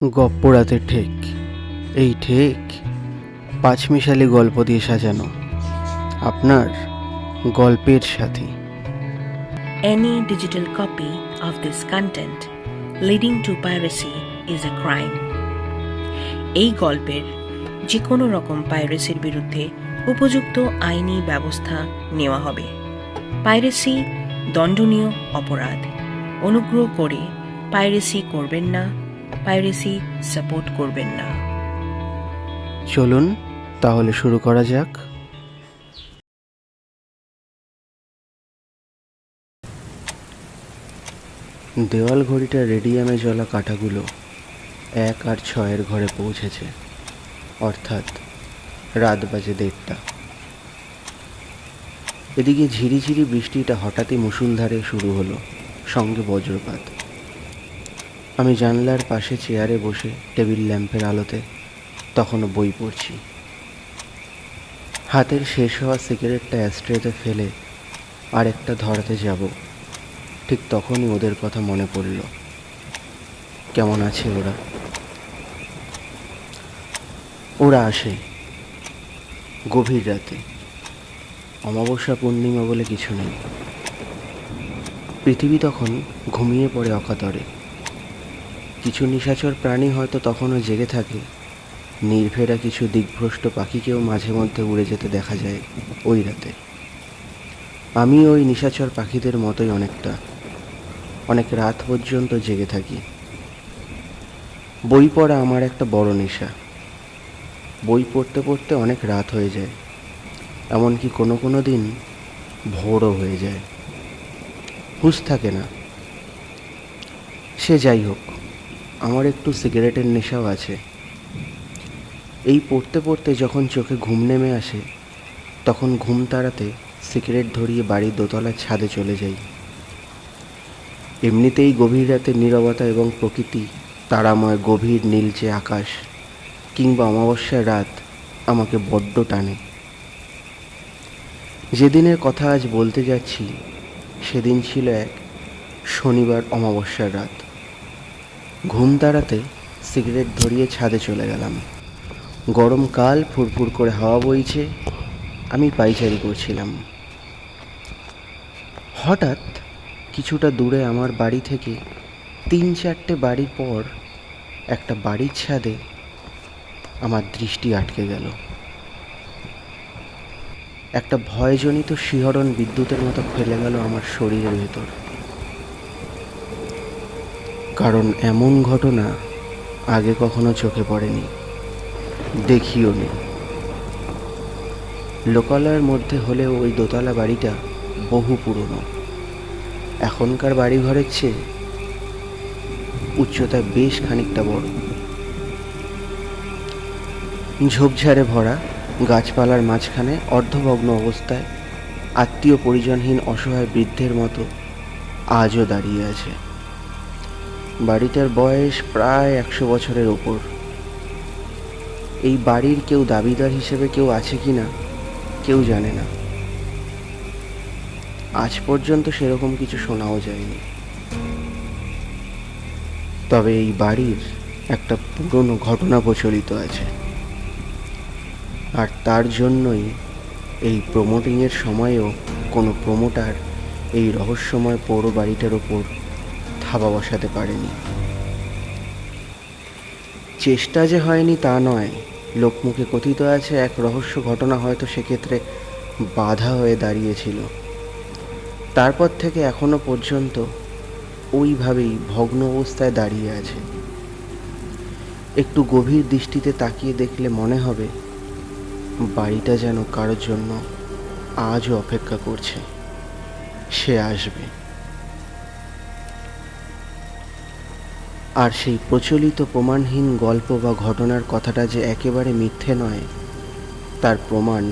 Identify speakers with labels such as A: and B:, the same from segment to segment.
A: গপ্পরাতে ঠেক, এই ঠেক পাঁচমিশালি গল্প দিয়ে সাজানো আপনার গল্পের সাথী।
B: Any digital copy of this content leading to piracy is a crime. এই গল্পের যে কোনো রকম পাইরেসির বিরুদ্ধে উপযুক্ত আইনি ব্যবস্থা নেওয়া হবে। পাইরেসি দণ্ডনীয় অপরাধ। অনুগ্রহ করে পাইরেসি করবেন না, পাইরেসি সাপোর্ট করবেন না।
A: চলুন তাহলে শুরু করা যাক। দেওয়াল ঘড়িটা রেডিয়ামে জ্বলা কাঁটাগুলো 1 আর 6 ঘরে পৌঁছেছে, অর্থাৎ রাত বাজে 1:30। এদিকে ঝিরিঝিরি বৃষ্টিটা হঠাৎই মুষলধারে শুরু হলো, সঙ্গে বজ্রপাত। আমি জানলার পাশে চেয়ারে বসে টেবিল ল্যাম্পের আলোতে তখনও বই পড়ছি। হাতের শেষ হওয়া সিগারেটটা অ্যাস্ট্রেতে ফেলে আরেকটা ধরাতে যাব, ঠিক তখনই ওদের কথা মনে পড়ল। কেমন আছে ওরা? ওরা আসে গভীর রাতে। অমাবস্যা পূর্ণিমা বলে কিছু নেই। পৃথিবী তখন ঘুমিয়ে পড়ে অকাতরে। কিছু নিশাচর প্রাণী হয়তো তখনও জেগে থাকে। নির্ভেরা কিছু দিকভ্রষ্ট পাখিকেও মাঝে মধ্যে উড়ে যেতে দেখা যায় ওই রাতে। আমি ওই নিশাচর পাখিদের মতোই অনেক রাত পর্যন্ত জেগে থাকি। বই পড়া আমার একটা বড় নেশা। বই পড়তে পড়তে অনেক রাত হয়ে যায়, এমনকি কোনো দিন ভোরও হয়ে যায়। হুঁশ থাকে না। সে যাই হোক, আমার একটু সিগারেটের নেশাও আছে। এই পড়তে পড়তে যখন চোখে ঘুম নেমে আসে, তখন ঘুম তাড়াতে সিগারেট ধরিয়ে বাড়ির দোতলার ছাদে চলে যাই। এমনিতেই গভীর রাতের নীরবতা এবং প্রকৃতি, তারাময় গভীর নীলচে আকাশ কিংবা অমাবস্যার রাত আমাকে বড্ড টানে। যেদিনের কথা আজ বলতে যাচ্ছি, সেদিন ছিল এক শনিবার অমাবস্যার রাত। ঘুম তাড়াতে সিগারেট ধরিয়ে ছাদে চলে গেলাম। গরমকাল, ফুরফুর করে হাওয়া বইছে। আমি পায়চারি করছিলাম। হঠাৎ কিছুটা দূরে আমার বাড়ি থেকে 3-4টে বাড়ির পর একটা বাড়ির ছাদে আমার দৃষ্টি আটকে গেল। একটা ভয়জনিত শিহরণ বিদ্যুতের মতো ফেলে গেল আমার শরীরের ভেতর। কারণ এমন ঘটনা আগে কখনো চোখে পড়েনি, দেখিও নি। লোকালয়ের মধ্যে হলেও ওই দোতলা বাড়িটা বহু পুরনো। এখনকার বাড়িঘরের চেয়ে উচ্চতায় বেশ খানিকটা বড়। ঝোপঝাড়ে ভরা গাছপালার মাঝখানে অর্ধভগ্ন অবস্থায় আত্মীয় পরিজনহীন অসহায় বৃদ্ধের মতো আজও দাঁড়িয়ে আছে। বাড়িটার বয়স প্রায় 100 বছরের ওপর। এই বাড়ির কেউ দাবিদার হিসেবে কেউ আছে কি না কেউ জানে না। আজ পর্যন্ত সেরকম কিছু শোনাও যায়নি। তবে এই বাড়ির একটা পুরনো ঘটনা প্রচলিত আছে, আর তার জন্যই এই প্রমোটিংয়ের সময়ও কোনো প্রমোটার এই রহস্যময় পৌর বাড়িটার ওপর থাবা বসাতে পারেনি। চেষ্টা যে হয়নি তা নয়, লোকমুখে কথিত আছে এক রহস্য ঘটনা হয়তো সেক্ষেত্রে বাধা হয়ে দাঁড়িয়েছিল। তারপর থেকে এখনো পর্যন্ত ওইভাবেই ভগ্ন অবস্থায় দাঁড়িয়ে আছে। একটু গভীর দৃষ্টিতে তাকিয়ে দেখলে মনে হবে বাড়িটা যেন কারোর জন্য আজও অপেক্ষা করছে, সে আসবে। আর সেই প্রচলিত প্রমাণহীন গল্প বা ঘটনার কথাটা যে একেবারে মিথ্যে নয়, তার প্রমাণ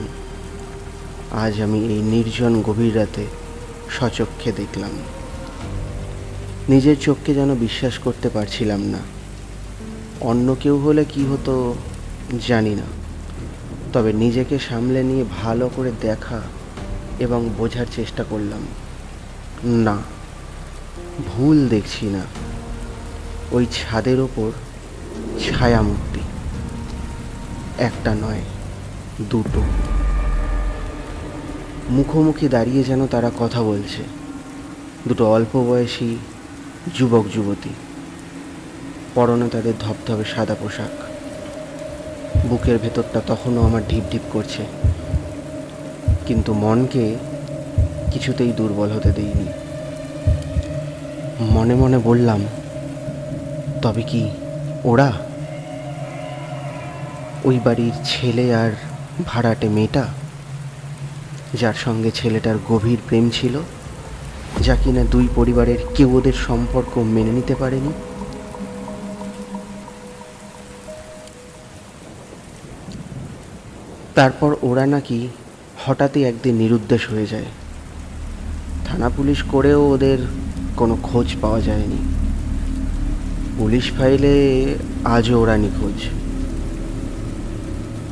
A: আজ আমি এই নির্জন গভীর রাতে সচক্ষে দেখলাম। নিজের চোখকে যেন বিশ্বাস করতে পারছিলাম না। অন্য কেউ হলে কি হতো জানি না, তবে নিজেকে সামলে নিয়ে ভালো করে দেখা এবং বোঝার চেষ্টা করলাম। না, ভুল দেখছি না। ওই ছাদের ওপর ছায়ামূর্তি, একটা নয়, দুটো। মুখোমুখি দাঁড়িয়ে যেন তারা কথা বলছে, দুটো অল্প বয়সী যুবক যুবতী। পরনে তাদের ধবধবে সাদা পোশাক। বুকের ভেতরটা তখনও আমার ঢিপ ঢিপ করছে, কিন্তু মনকে কিছুতেই দুর্বল হতে দেইনি। মনে মনে বললাম, তবে কি ওরা ওই বাড়ির ছেলে আর ভাড়াটে মেয়েটা, যার সঙ্গে ছেলেটার গভীর প্রেম ছিল, যা কিনা দুই পরিবারের কেউ ওদের সম্পর্ক মেনে নিতে পারেনি? তারপর ওরা নাকি হঠাৎই একদিন নিরুদ্দেশ হয়ে যায়। থানা পুলিশ করেও ওদের কোনো খোঁজ পাওয়া যায়নি। পুলিশ ফাইলে আজও ওরা নিখোঁজ।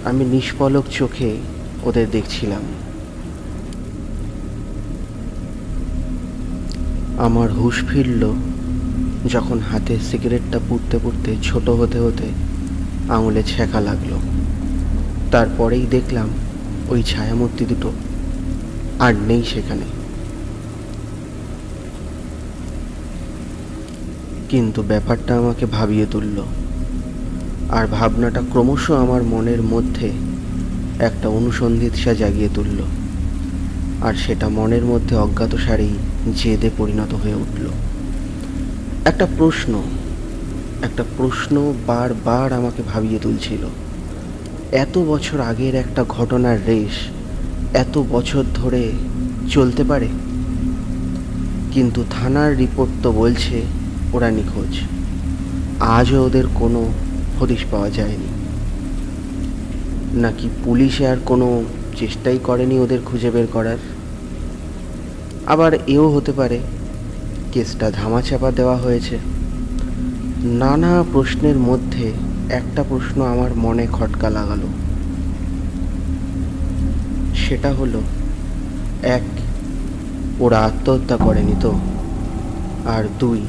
A: আমি নিষ্পলক চোখে ওদের দেখছিলাম। আমার হুঁশ ফিরল যখন হাতে সিগারেটটা পুড়তে পুড়তে ছোট হতে হতে আঙুলে ছ্যাঁকা লাগলো। তারপরেই দেখলাম ওই ছায়ামূর্তি দুটো আর নেই সেখানে। কিন্তু ব্যাপারটা আমাকে ভাবিয়ে তুলল, আর ভাবনাটা ক্রমশ আমার মনের মধ্যে একটা অনুসন্ধিৎসা জাগিয়ে তুলল, আর সেটা মনের মধ্যে অজ্ঞাতসারেই জেদে পরিণত হয়ে উঠল। একটা প্রশ্ন বারবার আমাকে ভাবিয়ে তুলছিল। এত বছর আগের একটা ঘটনার রেশ এত বছর ধরে চলতে পারে? কিন্তু থানার রিপোর্ট তো বলছে ওরা নিখোঁজ। আজও ওদের কোনো হদিশ পাওয়া যায়নি। নাকি পুলিশ আর কোনো চেষ্টাই করেনি ওদের খুঁজে বের করার? আবার এও হতে পারে কেসটা ধামাচাপা দেওয়া হয়েছে। নানা প্রশ্নের মধ্যে একটা প্রশ্ন আমার মনে খটকা লাগালো। সেটা হলো, এক, ওরা আত্মহত্যা করেনি তো? আর দুই,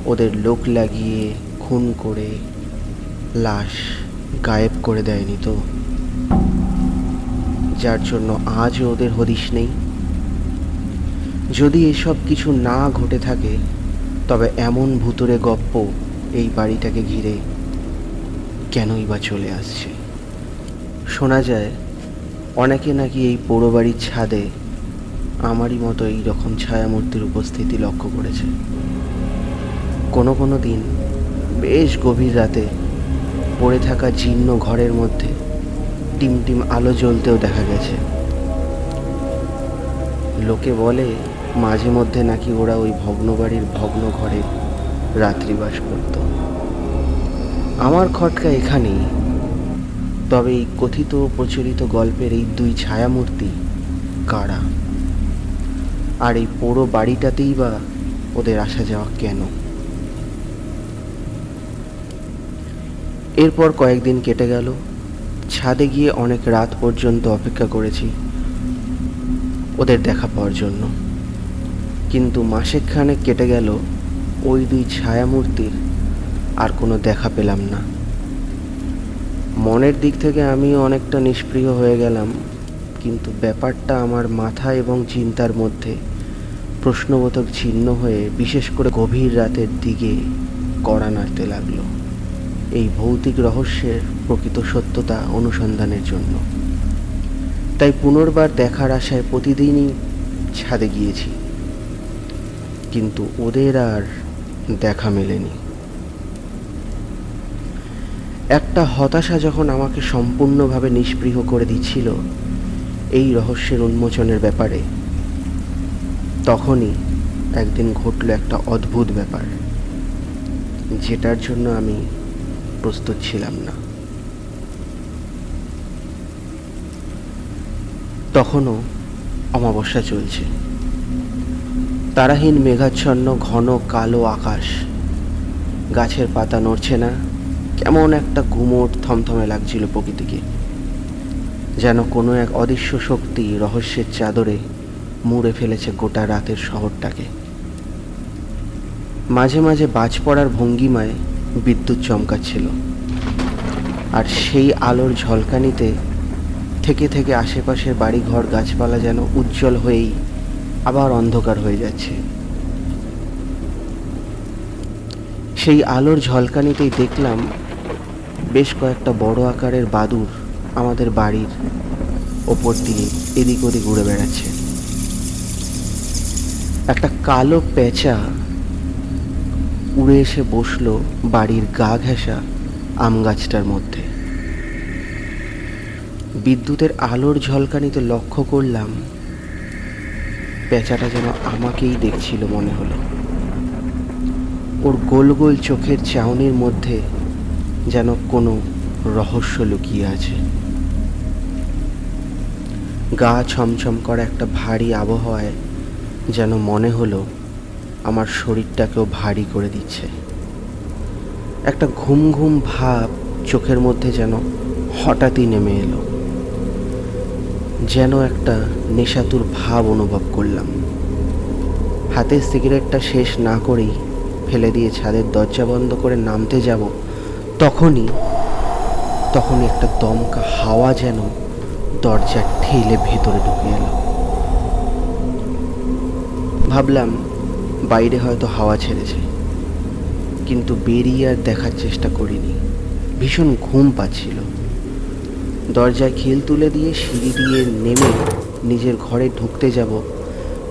A: ওদের লোক লাগিয়ে খুন করে লাশ গায়েব করে দেয়নি তো, যার জন্য আজও ওদের হদিশ নেই? যদি এসব কিছু না ঘটে থাকে, তবে এমন ভুতুড়ে গপ্প এই বাড়িটাকে ঘিরে কেনই বা চলে আসছে? শোনা যায় অনেকে নাকি এই পোড়ো বাড়ির ছাদে আমারই মতো এই রকম ছায়ামূর্তির উপস্থিতি লক্ষ্য করেছে। কোনো দিন বেশ গভীর রাতে পড়ে থাকা জীর্ণ ঘরের মধ্যে টিমটিম আলো জ্বলতেও দেখা গেছে। লোকে বলে মাঝে মধ্যে নাকি ওরা ওই ভগ্ন বাড়ির ভগ্ন ঘরে রাত্রিবাস করত। আমার খটকা এখানেই। তবে এই কথিত প্রচলিত গল্পের এই দুই ছায়ামূর্তি কারা? আর এই পুরো বাড়িটাতেই বা ওদের আসা যাওয়া কেন? এরপর কয়েকদিন কেটে গেল। ছাদে গিয়ে অনেক রাত পর্যন্ত অপেক্ষা করেছি ওদের দেখা পাওয়ার জন্য, কিন্তু মাসেকখানেক কেটে গেল, ওই দুই ছায়ামূর্তির আর কোনো দেখা পেলাম না। মনের দিক থেকে আমিও অনেকটা নিষ্প্রিয় হয়ে গেলাম, কিন্তু ব্যাপারটা আমার মাথা এবং চিন্তার মধ্যে প্রশ্নবোধক চিহ্ন হয়ে বিশেষ করে গভীর রাতের দিকে কড়া নাড়তে লাগলো, এই ভৌতিক রহস্যের প্রকৃত সত্যতা অনুসন্ধানের জন্য। তাই পুনর্বার দেখার আশায় প্রতিদিনই ছাদে গিয়েছি, কিন্তু ওদের আর দেখা মেলেনি। একটা হতাশা যখন আমাকে সম্পূর্ণভাবে নিষ্পৃহ করে দিচ্ছিল এই রহস্যের উন্মোচনের ব্যাপারে, তখনই একদিন ঘটল একটা অদ্ভুত ব্যাপার, যেটার জন্য আমি প্রস্তুত ছিলাম না। তখনও অমাবস্যা চলছে। তারাহীন মেঘাচ্ছন্ন ঘন কালো আকাশ, গাছের পাতা নড়ছে না, কেমন একটা গুমোট থমথমে লাগছিল প্রকৃতিকে, যেন কোনো এক অদৃশ্য শক্তি রহস্যের চাদরে মুড়ে ফেলেছে গোটা রাতের শহরটাকে। মাঝে মাঝে বাজ পড়ার ভঙ্গিমায় বিদ্যুৎ চমকাচ্ছিল, আর সেই আলোর ঝলকানিতে থেকে থেকে আশেপাশের বাড়িঘর গাছপালা যেন উজ্জ্বল হয়েই আবার অন্ধকার হয়ে যাচ্ছে। সেই আলোর ঝলকানিতেই দেখলাম বেশ কয়েকটা বড় আকারের বাদুড় আমাদের বাড়ির ওপর দিয়ে এদিক ওদিক উড়ে বেড়াচ্ছে। একটা কালো পেঁচা উড়ে এসে বসলো বাড়ির গা ঘেঁষা আম গাছটার মধ্যে। বিদ্যুতের আলোর ঝলকানিতে লক্ষ্য করলাম পেঁচাটা যেন আমাকেই দেখছিল মনে হলো। ওর গোল গোল চোখের চাউনির মধ্যে যেন কোনো রহস্য লুকিয়ে আছে। গা ছমছম করা একটা ভারী আবহাওয়ায় যেন মনে হলো আমার শরীরটাকেও ভারী করে দিচ্ছে। একটা ঘুম ঘুম ভাব চোখের মধ্যে যেন হঠাৎই নেমে এলো, যেন একটা নেশাতুর ভাব অনুভব করলাম। হাতের সিগারেটটা শেষ না করেই ফেলে দিয়ে ছাদের দরজা বন্ধ করে নামতে যাব, তখনই একটা দমকা হাওয়া যেন দরজা ঠেলে ভেতরে ঢুকে এলো। ভাবলাম বাইরে হয়তো হাওয়া ছেড়েছে, কিন্তু বেরিয়ে আর দেখার চেষ্টা করিনি। ভীষণ ঘুম পাচ্ছিল। দরজায় খিল তুলে দিয়ে সিঁড়ি দিয়ে নেমে নিজের ঘরে ঢুকতে যাব,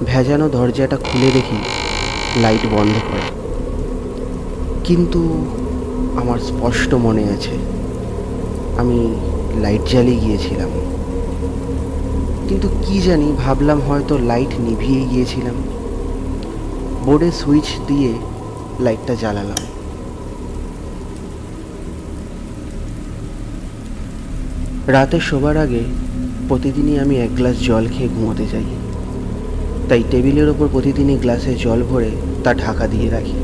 A: ভেজানো দরজাটা খুলে দেখি লাইট বন্ধ করে। কিন্তু আমার স্পষ্ট মনে আছে আমি লাইট জ্বালিয়ে গিয়েছিলাম। কিন্তু কি জানি, ভাবলাম হয়তো লাইট নিভিয়ে গিয়েছিলাম। বোর্ডে সুইচ দিয়ে লাইটটা জ্বালালাম। রাতে শোবার আগে প্রতিদিনই আমি এক গ্লাস জল খেয়ে ঘুমোতে যাই, তাই টেবিলের ওপর প্রতিদিনই গ্লাসে জল ভরে তা ঢাকা দিয়ে রাখি।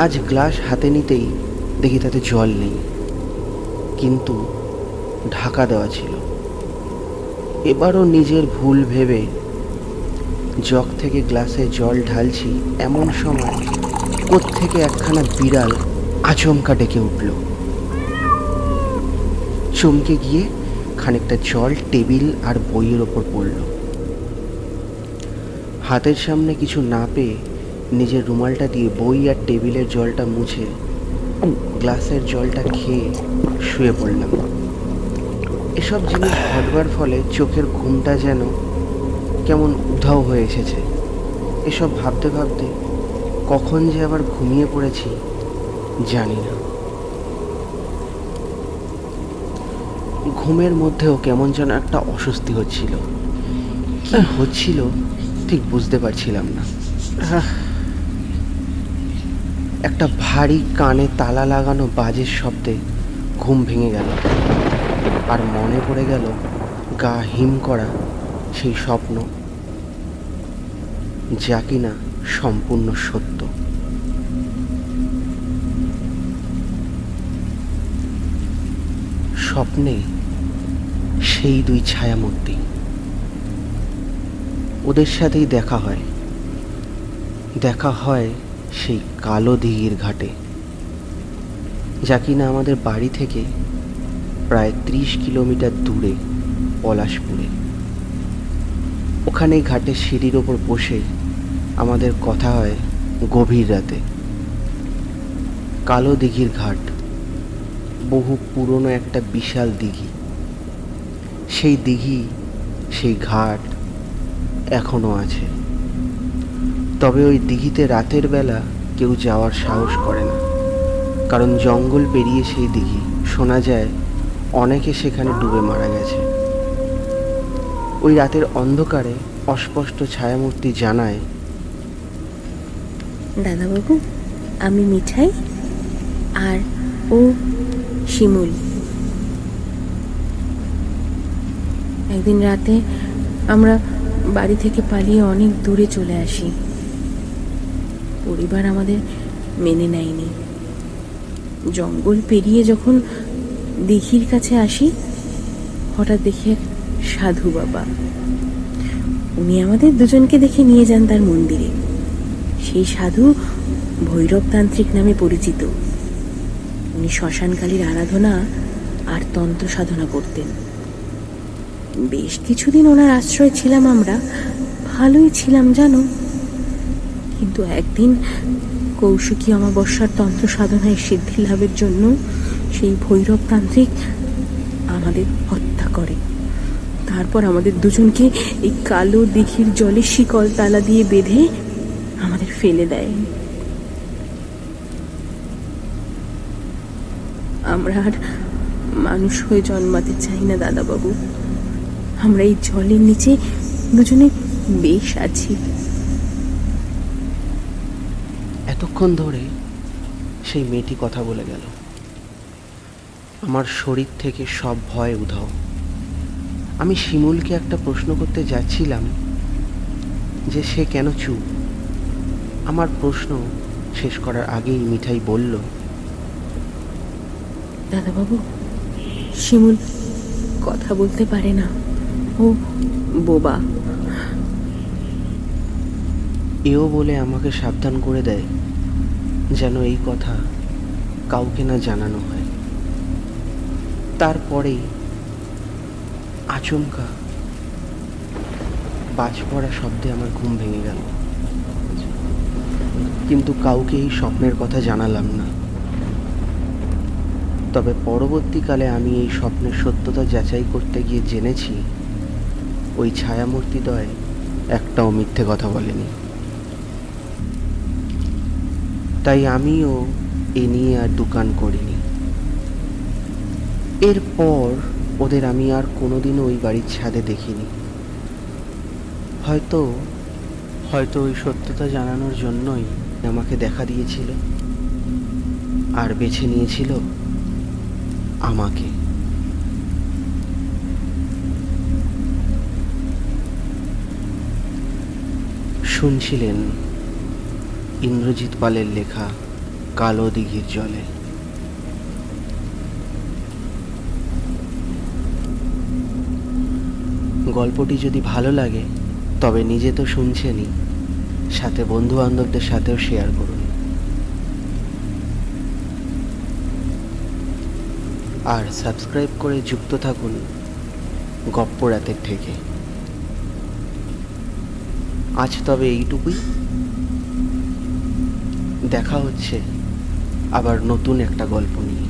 A: আজ গ্লাস হাতে নিতেই দেখি তাতে জল নেই, কিন্তু ঢাকা দেওয়া ছিল। এবারও নিজের ভুল ভেবে জগ থেকে গ্লাসে জল ঢালছি, এমন সময় কোত্থেকে একখানা বিড়াল আচমকা ডেকে উঠল। চমকে গিয়ে খানিকটা জল টেবিল আর বইয়ের ওপর পড়ল। হাতের সামনে কিছু না পেয়ে নিজের রুমালটা দিয়ে বই আর টেবিলের জলটা মুছে গ্লাসের জলটা খেয়ে শুয়ে পড়লাম। এসব জিনিস ঘটবার ফলে চোখের ঘুমটা যেন কেমন উধাও হয়ে এসেছে। এসব ভাবতে ভাবতে কখন যে আবার ঘুমিয়ে পড়েছি জানি না। ঘুমের মধ্যেও কেমন যেন একটা অস্বস্তি হচ্ছিল। কি হচ্ছিল ঠিক বুঝতে পারছিলাম না। একটা ভারী কানে তালা লাগানো বাজের শব্দে ঘুম ভেঙে গেল, আর মনে পড়ে গেল গা হিম করা সেই স্বপ্ন, যা কিনা সম্পূর্ণ সত্য। স্বপ্নে সেই দুই ছায়ামূর্তি, ওদের সাথেই দেখা হয় সেই কালো দিঘির ঘাটে, যা কিনা আমাদের বাড়ি থেকে প্রায় 30 কিলোমিটার দূরে পলাশপুরে। ওখানেই ঘাটের সিঁড়ির ওপর বসে আমাদের কথা হয় গভীর রাতে। কালো দিঘির ঘাট বহু পুরনো একটা বিশাল দিঘি। সেই দিঘি, সেই ঘাট এখনো আছে। তবে ওই দিঘিতে রাতের বেলা কেউ যাওয়ার সাহস করে না, কারণ জঙ্গল পেরিয়ে সেই দিঘি, শোনা যায় অনেকে সেখানে ডুবে মারা গেছে। ওই রাতের অন্ধকারে অস্পষ্ট ছায়ামূর্তি জানায়,
B: দাদাবাবু, আমি মিঠাই আর ও শিমুল। একদিন রাতে আমরা বাড়ি থেকে পালিয়ে অনেক দূরে চলে আসি। পরিবার আমাদের মেনে নেয়নি। জঙ্গল পেরিয়ে যখন দিঘির কাছে আসি, হঠাৎ দেখি এক সাধু বাবা। উনি আমাদের দুজনকে দেখে নিয়ে যান তার মন্দিরে। সেই সাধু ভৈরবতান্ত্রিক নামে পরিচিত। উনি শ্মশানকালীর আরাধনা আর তন্ত্র সাধনা করতেন। বেশ কিছুদিন ওনার আশ্রয় ছিলাম আমরা, ভালোই ছিলাম জানো। কিন্তু একদিন কৌশিকী অমাবস্যার তন্ত্র সাধনায় সিদ্ধি লাভের জন্য সেই ভৈরবতান্ত্রিক আমাদের হত্যা করে। তারপর আমাদের দুজনকে এই কালো দিঘির জলে শিকল তালা দিয়ে বেঁধে আমাদের ফেলে দেয়। আমরা আর মানুষ হয়ে জন্মাতে চাই না দাদাবাবু। আমরা এই জলের নিচে দুজনে বেশ আছি।
A: এতক্ষণ ধরে সেই মেয়েটি কথা বলে গেল। আমার শরীর থেকে সব ভয় উধাও। আমি শিমুলকে একটা প্রশ্ন করতে যাচ্ছিলাম যে সে কেন চুপ। আমার প্রশ্ন শেষ করার আগেই মিঠাই বলল,
B: দাদাবাবু, শিমুল কথা বলতে পারে না, ও বোবা।
A: এও বলে আমাকে সাবধান করে দেয় যেন এই কথা কাউকে না জানানো হয়। তারপরেই আচমকা বাজ পড়া শব্দে আমার ঘুম ভেঙে গেল। কিন্তু কাউকে এই স্বপ্নের কথা জানালাম না। তবে পরবর্তীকালে আমি এই স্বপ্নের সত্যতা যাচাই করতে গিয়ে জেনেছি ওই ছায়ামূর্তিদ্বয় একটাও মিথ্যে কথা বলেনি। তাই আমিও এ নিয়ে আর দোকান করিনি। এরপর ওদের আমি আর কোনোদিনও ওই বাড়ির ছাদে দেখিনি। হয়তো ওই সত্যতা জানানোর জন্যই আমাকে দেখা দিয়েছিল আর বেছে নিয়েছিল আমাকে। শুনছিলেন ইন্দ্রজিৎ পালের লেখা কালো দিঘির জলে। গল্পটি যদি ভালো লাগে তবে নিজে তো শুনছেনই, সাথে বন্ধু বান্ধবদের সাথেও শেয়ার করুন। আর সাবস্ক্রাইব করে যুক্ত থাকুন গপ্প রাতের থেকে। আজ তবে এইটুকুই। দেখা হচ্ছে আবার নতুন একটা গল্প নিয়ে।